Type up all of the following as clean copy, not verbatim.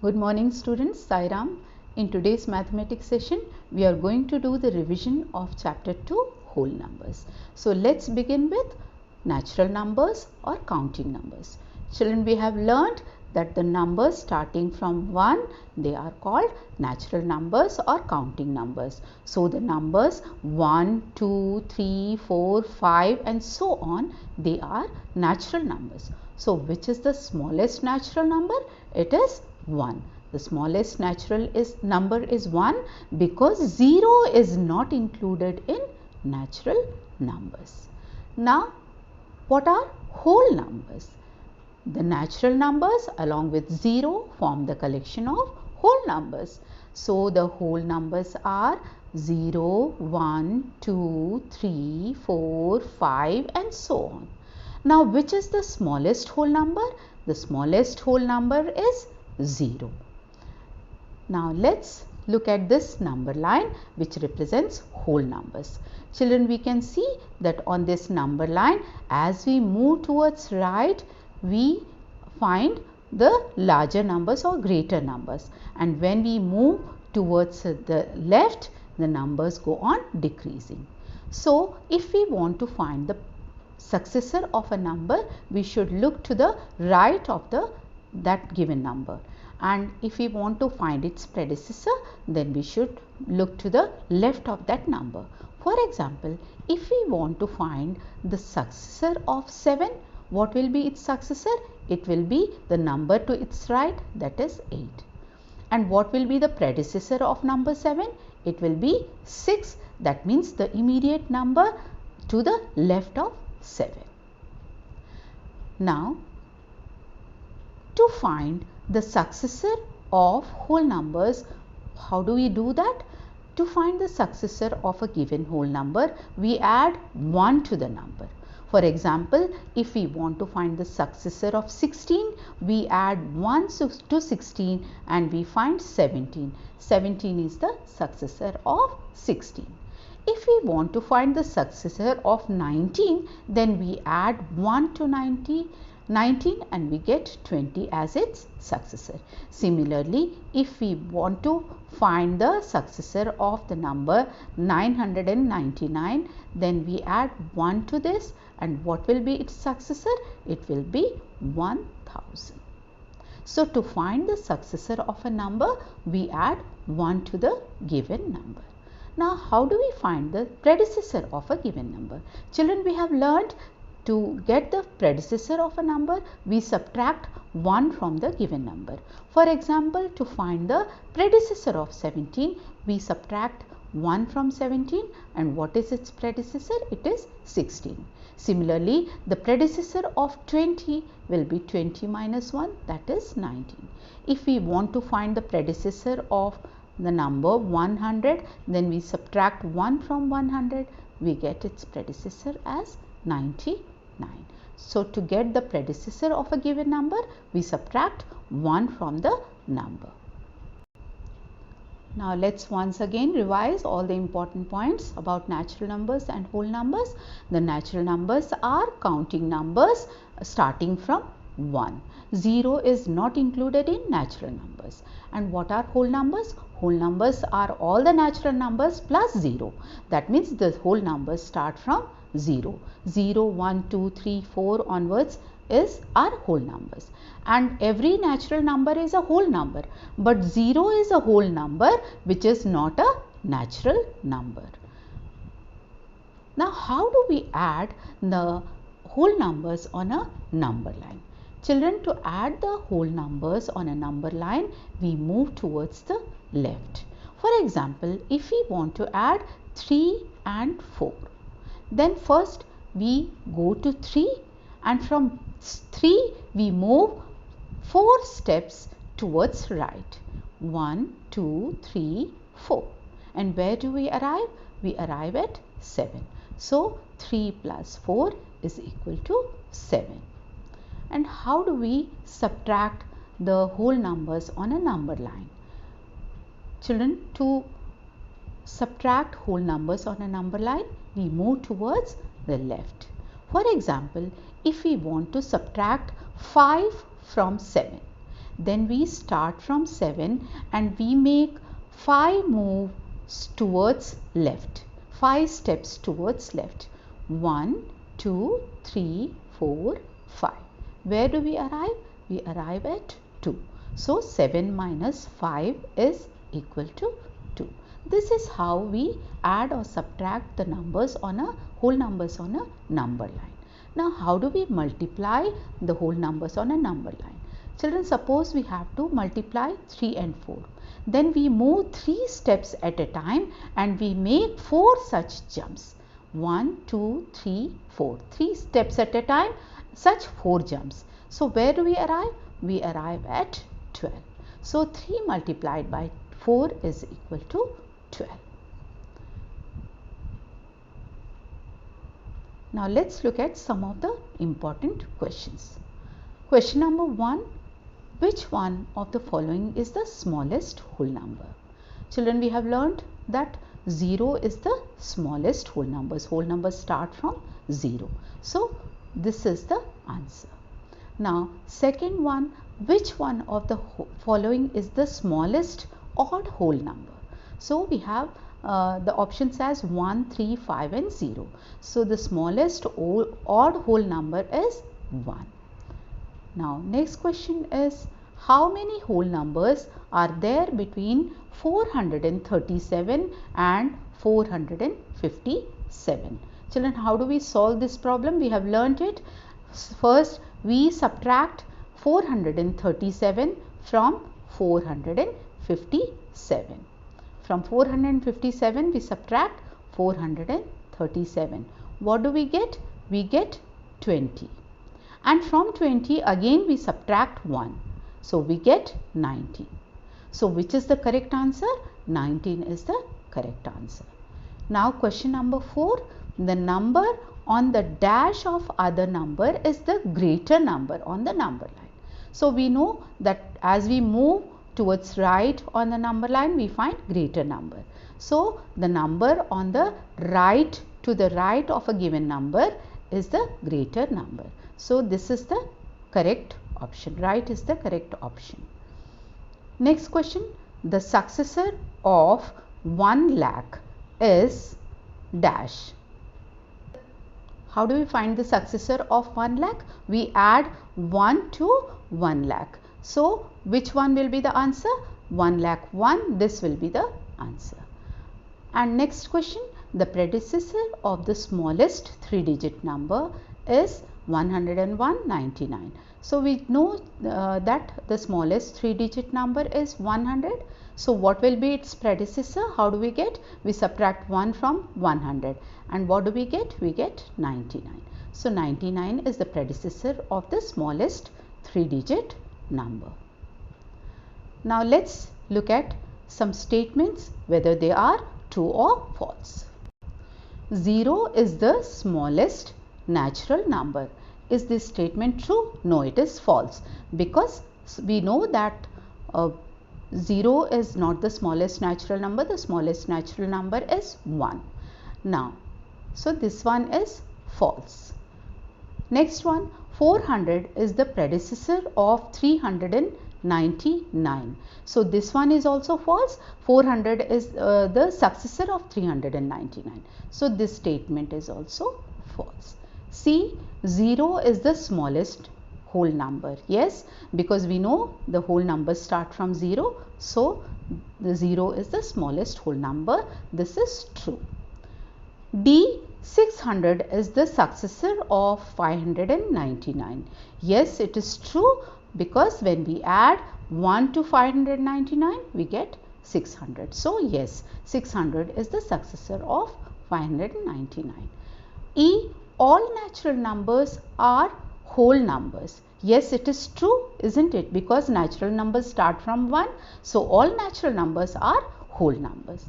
Good morning students, Sairam. In today's mathematics session, we are going to do the revision of chapter 2 whole numbers. So let's begin with natural numbers or counting numbers. Children, we have learned that the numbers starting from 1, they are called natural numbers or counting numbers. So the numbers 1, 2, 3, 4, 5 and so on, they are natural numbers. So which is the smallest natural number? It is 1. The smallest natural number is 1 because 0 is not included in natural numbers. Now, what are whole numbers? The natural numbers along with 0 form the collection of whole numbers. So, the whole numbers are 0, 1, 2, 3, 4, 5 and so on. Now, which is the smallest whole number? The smallest whole number is 0. Now let's look at this number line which represents whole numbers. Children, we can see that on this number line, as we move towards right, we find the larger numbers or greater numbers, and when we move towards the left, the numbers go on decreasing. So if we want to find the successor of a number, we should look to the right of that given number, and if we want to find its predecessor, then we should look to the left of that number. For example, if we want to find the successor of 7, what will be its successor? It will be the number to its right, that is 8. And what will be the predecessor of number 7? It will be 6, that means the immediate number to the left of 7. Now, to find the successor of whole numbers, how do we do that? To find the successor of a given whole number, we add 1 to the number. For example, if we want to find the successor of 16, we add 1 to 16 and we find 17. 17 is the successor of 16. If we want to find the successor of 19, then we add 1 to 19 and we get 20 as its successor. Similarly, if we want to find the successor of the number 999, then we add 1 to this, and what will be its successor? It will be 1000. So to find the successor of a number, we add 1 to the given number. Now, how do we find the predecessor of a given number? Children, we have learned to get the predecessor of a number, we subtract 1 from the given number. For example, to find the predecessor of 17, we subtract 1 from 17, and what is its predecessor? It is 16. Similarly, the predecessor of 20 will be 20 minus 1, that is 19. If we want to find the predecessor of the number 100, then we subtract 1 from 100, we get its predecessor as 99. So to get the predecessor of a given number, we subtract 1 from the number. Now let's once again revise all the important points about natural numbers and whole numbers. The natural numbers are counting numbers starting from 1. 0 is not included in natural numbers. And what are whole numbers? Whole numbers are all the natural numbers plus 0. That means the whole numbers start from 0. 0, 1, 2, 3, 4 onwards are whole numbers. And every natural number is a whole number. But 0 is a whole number which is not a natural number. Now, how do we add the whole numbers on a number line? Children, to add the whole numbers on a number line, we move towards the left. For example, if we want to add 3 and 4, then first we go to 3, and from 3 we move 4 steps towards right. 1, 2, 3, 4. And where do we arrive? We arrive at 7. So 3 plus 4 is equal to 7. And how do we subtract the whole numbers on a number line? Children, to subtract whole numbers on a number line, we move towards the left. For example, if we want to subtract 5 from 7, then we start from 7 and we make 5 moves towards left, 5 steps towards left. 1, 2, 3, 4, 5. Where do we arrive? We arrive at 2. So 7 minus 5 is equal to 2. This is how we add or subtract the numbers on a whole numbers on a number line. Now how do we multiply the whole numbers on a number line? Children, suppose we have to multiply 3 and 4. Then we move 3 steps at a time and we make 4 such jumps. 1, 2, 3, 4. 3 steps at a time, such 4 jumps. So where do we arrive? We arrive at 12. So 3 multiplied by 4 is equal to 12. Now let's look at some of the important questions. Question number 1. Which one of the following is the smallest whole number? Children, we have learned that 0 is the smallest whole numbers. Whole numbers start from 0. So this is the answer. Now second one, which one of the following is the smallest odd whole number? So we have the options as 1, 3, 5 and 0. So the smallest odd whole number is 1. Now next question is, how many whole numbers are there between 437 and 457? Children, how do we solve this problem? We have learnt it. First, we subtract 437 from 457. From 457, we subtract 437. What do we get? We get 20. And from 20, again we subtract 1. So we get 19. So which is the correct answer? 19 is the correct answer. Now question number 4. The number on the dash of other number is the greater number on the number line. So we know that as we move towards right on the number line, we find greater number. So the number on the right, to the right of a given number, is the greater number. So this is the correct option. Right is the correct option. Next question. The successor of 1 lakh is dash. How do we find the successor of 1 lakh? We add 1 to 1 lakh. So which one will be the answer? 1 lakh 1. This will be the answer. And next question. The predecessor of the smallest 3-digit number is 101.99. So we know that the smallest 3-digit number is 100. So what will be its predecessor? How do we get? We subtract 1 from 100. And what do we get? We get 99. So 99 is the predecessor of the smallest 3-digit number. Now let's look at some statements, whether they are true or false. 0 is the smallest natural number. Is this statement true? No, it is false, because we know that 0 is not the smallest natural number. The smallest natural number is 1. Now, so this one is false. Next one, 400 is the predecessor of 399. So this one is also false. 400 is the successor of 399. So this statement is also false. C, 0 is the smallest whole number. Yes, because we know the whole numbers start from 0. So the 0 is the smallest whole number. This is true. D, 600 is the successor of 599. Yes, it is true, because when we add 1 to 599, we get 600. So yes, 600 is the successor of 599. E, all natural numbers are whole numbers. Yes, it is true, isn't it? Because natural numbers start from 1. So all natural numbers are whole numbers.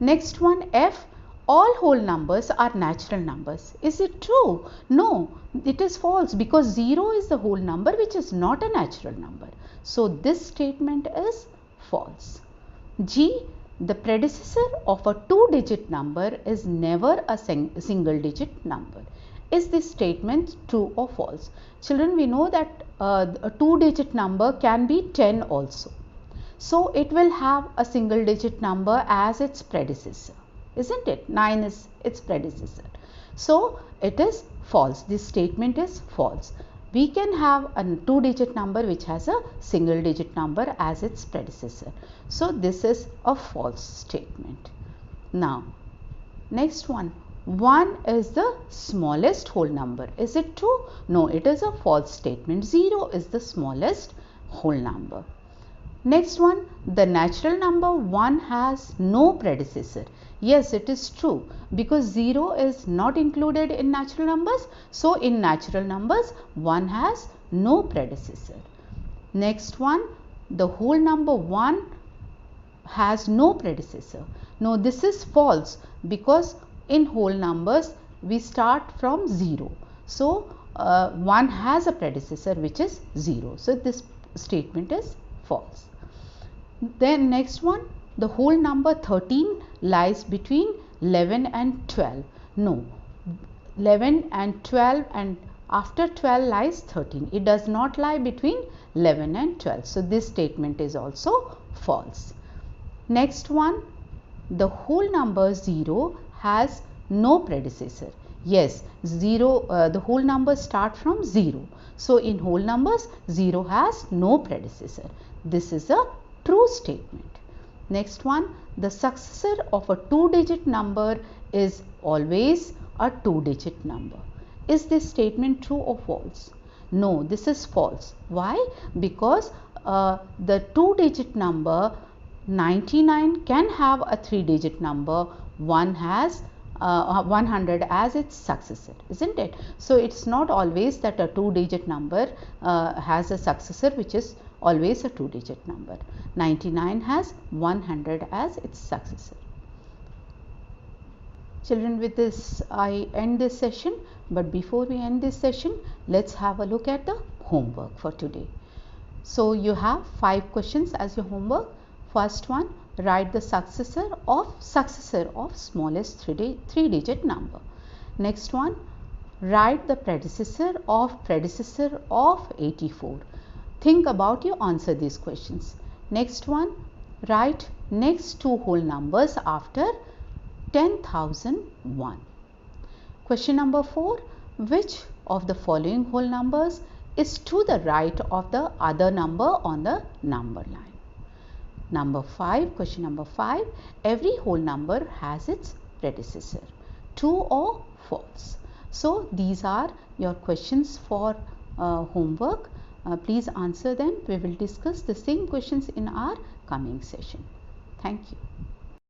Next one, F, all whole numbers are natural numbers. Is it true? No, it is false, because 0 is the whole number, which is not a natural number. So this statement is false. G, the predecessor of a 2-digit number is never a single digit number. Is this statement true or false? Children, we know that a 2-digit number can be 10 also. So it will have a single digit number as its predecessor, isn't it? 9 is its predecessor. So it is false. This statement is false. We can have a 2-digit number which has a single digit number as its predecessor. So this is a false statement. Now, next one. 1 is the smallest whole number. Is it true? No, it is a false statement. 0 is the smallest whole number. Next one, the natural number 1 has no predecessor. Yes, it is true, because 0 is not included in natural numbers. So in natural numbers 1 has no predecessor. Next one, the whole number 1 has no predecessor. No, this is false, because in whole numbers we start from 0. So 1 has a predecessor which is 0. So this statement is false. Then next one, the whole number 13 lies between 11 and 12. No, 11 and 12, and after 12 lies 13. It does not lie between 11 and 12. So this statement is also false. Next one, the whole number 0 has no predecessor. Yes, 0, the whole numbers start from 0. So in whole numbers 0 has no predecessor. This is a true statement. Next one, the successor of a 2-digit number is always a 2-digit number. Is this statement true or false? No, this is false. Why? Because the 2-digit number 99 can have a 3-digit number. 1 has 100 as its successor, isn't it? So it's not always that a 2-digit number has a successor which is always a 2-digit number. 99 has 100 as its successor. Children, with this I end this session, but before we end this session, let's have a look at the homework for today. So you have 5 questions as your homework. First one, write the successor of smallest 3-digit number. Next one, write the predecessor of 84. Think about you answer these questions. Next one, write next 2 whole numbers after 10,001. Question number 4, which of the following whole numbers is to the right of the other number on the number line? Number 5, question number 5, every whole number has its predecessor. True or false? So these are your questions for homework. Please answer them. We will discuss the same questions in our coming session. Thank you.